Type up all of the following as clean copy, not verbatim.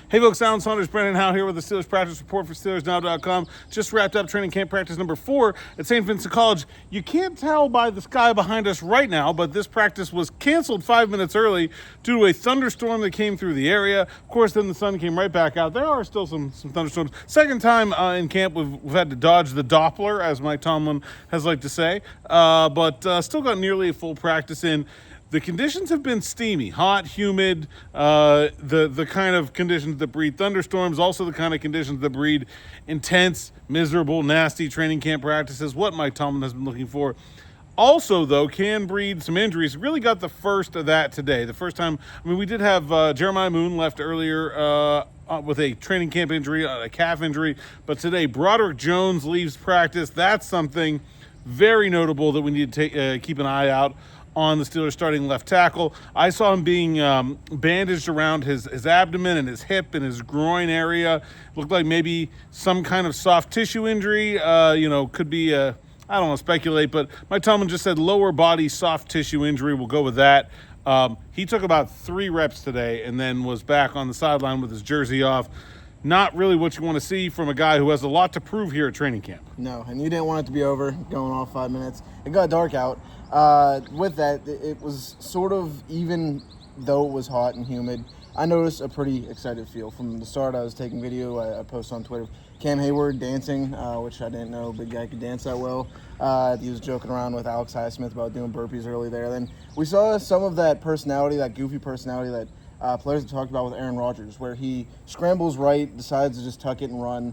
Hey folks, Alan Saunders, Brendan Howe here with the Steelers practice report for SteelersNow.com. Just wrapped up training camp practice number 4 at St. Vincent College. You can't tell by the sky behind us right now, but this practice was canceled 5 minutes early due to a thunderstorm that came through the area. Of course, then the sun came right back out. There are still some thunderstorms. Second time in camp we've had to dodge the Doppler, as Mike Tomlin has liked to say, but still got nearly a full practice in. The conditions have been steamy, hot, humid, the kind of conditions that breed thunderstorms, also the kind of conditions that breed intense, miserable, nasty training camp practices, what Mike Tomlin has been looking for. Also, though, can breed some injuries. Really got the first of that today. The first time, we did have Jeremiah Moon left earlier with a training camp injury, a calf injury, but today Broderick Jones leaves practice. That's something very notable that we need to keep an eye out on the Steelers starting left tackle. I saw him being bandaged around his abdomen and his hip and his groin area. Looked like maybe some kind of soft tissue injury. Could be I don't want to speculate, but Mike Tomlin just said lower body soft tissue injury. We'll go with that. He took about 3 reps today and then was back on the sideline with his jersey off. Not really what you want to see from a guy who has a lot to prove here at training camp. No, and you didn't want it to be over, going off 5 minutes. It got dark out. With that, it was sort of, even though it was hot and humid, I noticed a pretty excited feel. From the start, I was taking video. I posted on Twitter, Cam Hayward dancing, which I didn't know big guy could dance that well. He was joking around with Alex Highsmith about doing burpees early there. Then we saw some of that personality, that goofy personality that players have talked about with Aaron Rodgers, where he scrambles right, decides to just tuck it and run.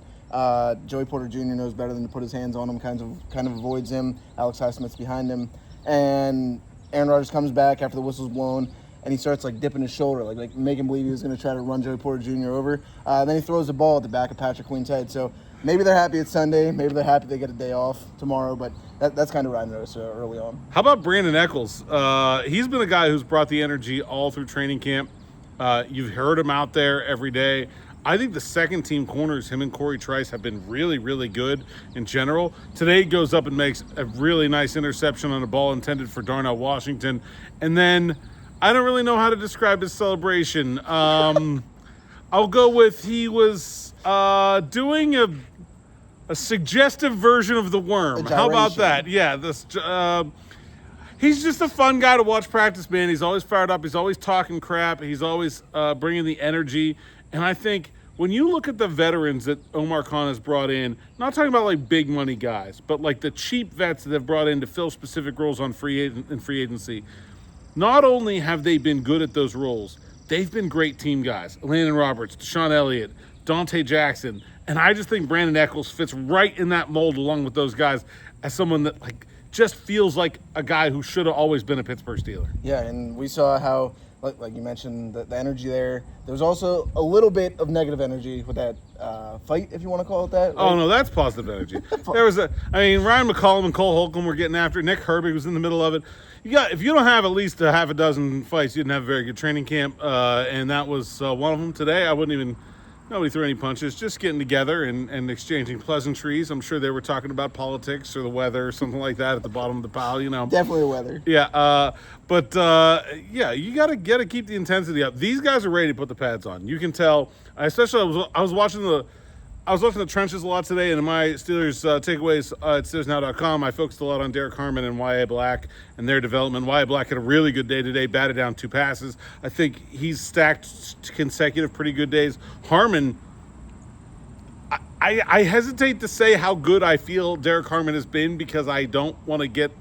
Joey Porter Jr. knows better than to put his hands on him, kind of avoids him. Alex Highsmith's behind him. And Aaron Rodgers comes back after the whistle's blown, and he starts dipping his shoulder, like making believe he was going to try to run Joey Porter Jr. over. Then he throws the ball at the back of Patrick Queen's head. So maybe they're happy it's Sunday. Maybe they're happy they get a day off tomorrow. But that's kind of what I noticed early on. How about Brandon Eccles? He's been a guy who's brought the energy all through training camp. You've heard him out there every day. I think the second team corners, him and Corey Trice, have been really, really good in general. Today he goes up and makes a really nice interception on a ball intended for Darnell Washington. And then I don't really know how to describe his celebration. I'll go with he was doing a suggestive version of the worm. How about that? Yeah, he's just a fun guy to watch practice, man. He's always fired up. He's always talking crap. He's always bringing the energy. And I think when you look at the veterans that Omar Khan has brought in, not talking about big money guys, but the cheap vets that they've brought in to fill specific roles on free agency, not only have they been good at those roles, they've been great team guys. Landon Roberts, Deshaun Elliott, Dante Jackson. And I just think Brandon Eccles fits right in that mold along with those guys as someone that just feels like a guy who should have always been a Pittsburgh Steeler. Yeah, and we saw how, like you mentioned, the energy there. There was also a little bit of negative energy with that fight, if you want to call it that. Right? Oh, no, that's positive energy. There was Ryan McCollum and Cole Holcomb were getting after it. Nick Herbig was in the middle of it. If you don't have at least a half a dozen fights, you didn't have a very good training camp, and that was one of them today. Nobody threw any punches, just getting together and exchanging pleasantries. I'm sure they were talking about politics or the weather or something like that at the bottom of the pile, Definitely the weather. Yeah, you got to keep the intensity up. These guys are ready to put the pads on. You can tell. Especially, I was watching the trenches a lot today, and in my Steelers takeaways at SteelersNow.com, I focused a lot on Derek Harmon and Y.A. Black and their development. Y.A. Black had a really good day today, batted down 2 passes. I think he's stacked consecutive pretty good days. Harmon, I hesitate to say how good I feel Derek Harmon has been because I don't want to get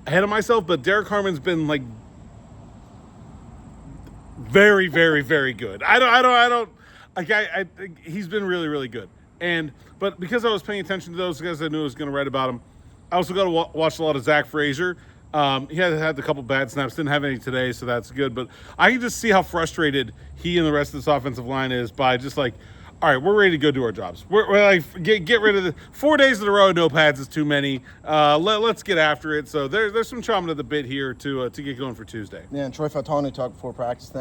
ahead of myself, but Derek Harmon's been very, very, very good. He's been really, really good. But because I was paying attention to those guys, I knew I was going to write about them. I also got to watch a lot of Zach Frazier. He had a couple bad snaps, didn't have any today, so that's good. But I can just see how frustrated he and the rest of this offensive line is by just all right, we're ready to go do our jobs. We're get rid of the 4 days in a row, no pads is too many. Let's get after it. So there's some chomping at the bit here to get going for Tuesday. Yeah, and Troy Fautanu talked before practice.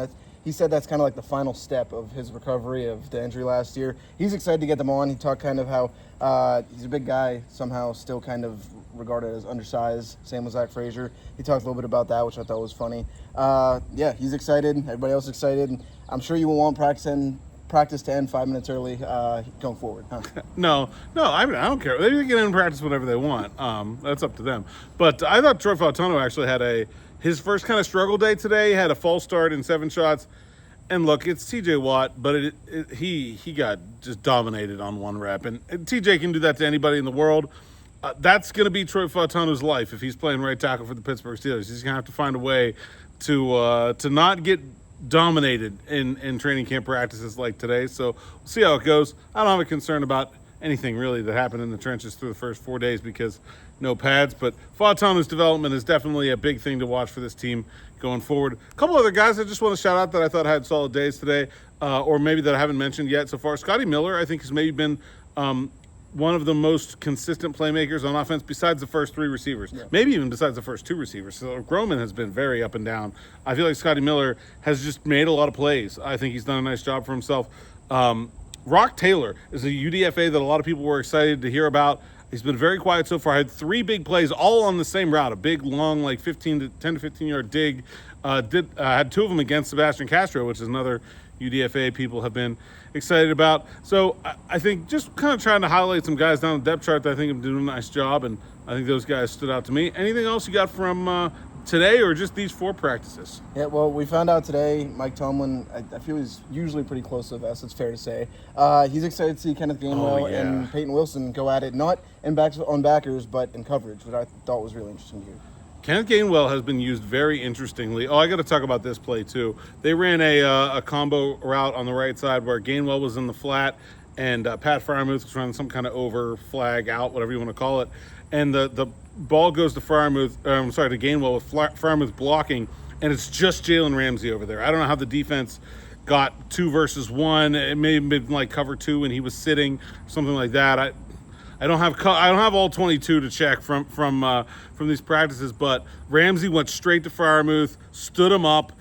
He said that's kind of the final step of his recovery of the injury last year. He's excited to get them on. He talked kind of how he's a big guy, somehow still kind of regarded as undersized, same with Zach Frazier. He talked a little bit about that, which I thought was funny. He's excited. Everybody else is excited. I'm sure you will want practicing practice to end 5 minutes early going forward. Huh? No, I don't care. They can get in practice whenever they want. That's up to them. But I thought Troy Fautano actually had his first kind of struggle day today. Had a false start in 7 shots. And look, it's TJ Watt, but he got just dominated on 1 rep. And TJ can do that to anybody in the world. That's going to be Troy Fautano's life if he's playing right tackle for the Pittsburgh Steelers. He's going to have to find a way to not get dominated in training camp practices like today. So we'll see how it goes. I don't have a concern about anything really that happened in the trenches through the first 4 days because no pads. But Fautano's development is definitely a big thing to watch for this team going forward. A couple other guys I just want to shout out that I thought had solid days today, or maybe that I haven't mentioned yet so far. Scotty Miller, I think, has maybe been one of the most consistent playmakers on offense besides the first 3 receivers, maybe even besides the first 2 receivers. So Groman has been very up and down. I feel like Scotty Miller has just made a lot of plays. I think he's done a nice job for himself. Rock Taylor is a UDFA that a lot of people were excited to hear about. He's been very quiet so far. I had 3 big plays all on the same route, a big, long, like 10 to 15 yard dig. Had 2 of them against Sebastian Castro, which is another UDFA people have been excited about. So I think just kind of trying to highlight some guys down the depth chart that I think have doing a nice job, and I think those guys stood out to me. Anything else you got from today or just these 4 practices? Yeah, well, we found out today Mike Tomlin, I feel he's usually pretty close to the vest, it's fair to say. He's excited to see Kenneth Gainwell and Peyton Wilson go at it, not in on backers, but in coverage, which I thought was really interesting to hear. Kenneth Gainwell has been used very interestingly. Oh, I got to talk about this play too. They ran a combo route on the right side where Gainwell was in the flat and Pat Freiermuth was running some kind of over flag out, whatever you want to call it. And the ball goes to to Gainwell with Freiermuth blocking, and it's just Jalen Ramsey over there. I don't know how the defense got 2 versus 1. It may have been like cover 2 and he was sitting, something like that. I don't have all 22 to check from these practices, but Ramsey went straight to Freiermuth, stood him up,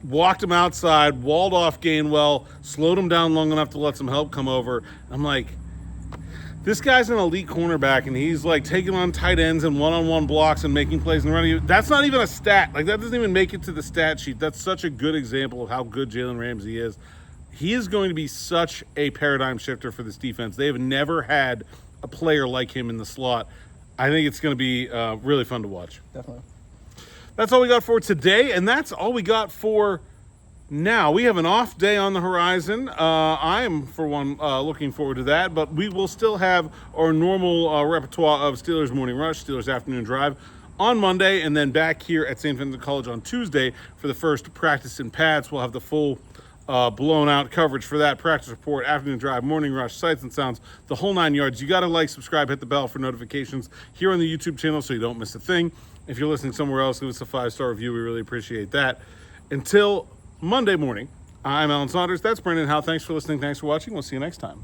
walked him outside, walled off Gainwell, slowed him down long enough to let some help come over. I'm like, this guy's an elite cornerback, and he's like taking on tight ends and one-on-one blocks and making plays and running. That's not even a stat. Like, that doesn't even make it to the stat sheet. That's such a good example of how good Jalen Ramsey is. He is going to be such a paradigm shifter for this defense. They have never had a player like him in the slot. I think it's going to be really fun to watch. Definitely. That's all we got for today, and that's all we got for now. We have an off day on the horizon. I am, for one, looking forward to that, but we will still have our normal repertoire of Steelers Morning Rush, Steelers Afternoon Drive on Monday, and then back here at St. Vincent College on Tuesday for the first practice in pads. We'll have the full blown out coverage for that practice report, afternoon drive, morning rush, sights and sounds, the whole 9 yards. You got to like, subscribe, hit the bell for notifications here on the YouTube channel so you don't miss a thing. If you're listening somewhere else, give us a 5-star review. We really appreciate that. Until Monday morning, I'm Alan Saunders. That's Brandon Howe. Thanks for listening. Thanks for watching. We'll see you next time.